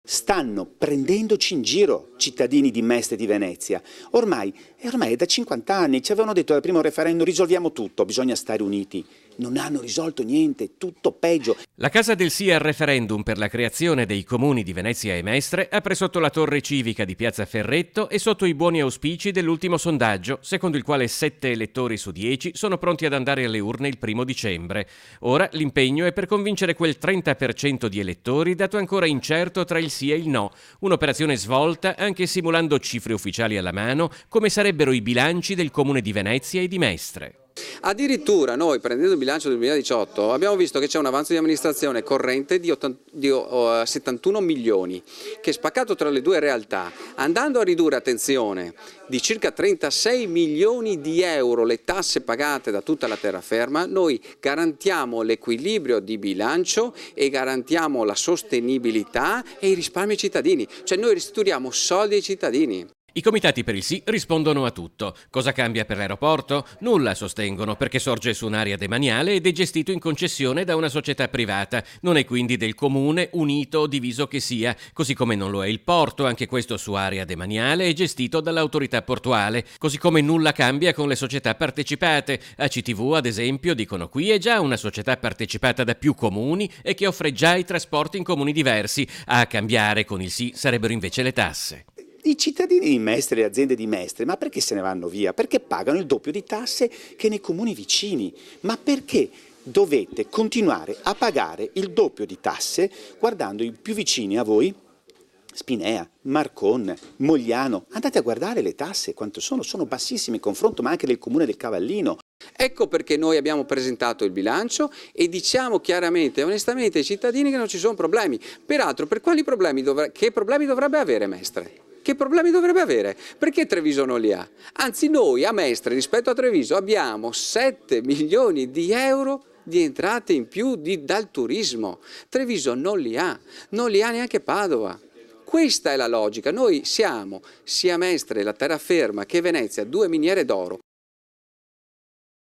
Stanno prendendoci in giro, cittadini di Mestre e di Venezia. Ormai è da 50 anni, ci avevano detto al primo referendum risolviamo tutto, bisogna stare uniti. Non hanno risolto niente, tutto peggio. La Casa del Sì al referendum per la creazione dei comuni di Venezia e Mestre apre sotto la torre civica di Piazza Ferretto e sotto i buoni auspici dell'ultimo sondaggio, secondo il quale 7 elettori su 10 sono pronti ad andare alle urne il 1 dicembre. Ora l'impegno è per convincere quel 30% di elettori dato ancora incerto tra il sì e il no, un'operazione svolta anche simulando cifre ufficiali alla mano, come sarebbero i bilanci del comune di Venezia e di Mestre. Addirittura noi, prendendo il bilancio del 2018, abbiamo visto che c'è un avanzo di amministrazione corrente di 71 milioni, che spaccato tra le due realtà, andando a ridurre, attenzione, di circa 36 milioni di euro le tasse pagate da tutta la terraferma, noi garantiamo l'equilibrio di bilancio e garantiamo la sostenibilità e i risparmi ai cittadini, cioè noi restituiamo soldi ai cittadini. I comitati per il sì rispondono a tutto. Cosa cambia per l'aeroporto? Nulla, sostengono, perché sorge su un'area demaniale ed è gestito in concessione da una società privata. Non è quindi del comune, unito o diviso che sia, così come non lo è il porto, anche questo su area demaniale, è gestito dall'autorità portuale. Così come nulla cambia con le società partecipate. ACTV, ad esempio, dicono qui, è già una società partecipata da più comuni e che offre già i trasporti in comuni diversi. A cambiare con il sì sarebbero invece le tasse. I cittadini di Mestre e le aziende di Mestre, ma perché se ne vanno via? Perché pagano il doppio di tasse che nei comuni vicini. Ma perché dovete continuare a pagare il doppio di tasse guardando i più vicini a voi? Spinea, Marcon, Mogliano, andate a guardare le tasse, quanto sono bassissime in confronto, ma anche del comune del Cavallino. Ecco perché noi abbiamo presentato il bilancio e diciamo chiaramente e onestamente ai cittadini che non ci sono problemi. Peraltro, per che problemi dovrebbe avere Mestre? Che problemi dovrebbe avere? Perché Treviso non li ha? Anzi, noi a Mestre rispetto a Treviso abbiamo 7 milioni di euro di entrate in più dal turismo. Treviso non li ha neanche Padova. Questa è la logica, noi siamo sia Mestre, la terraferma, che Venezia, 2 miniere d'oro,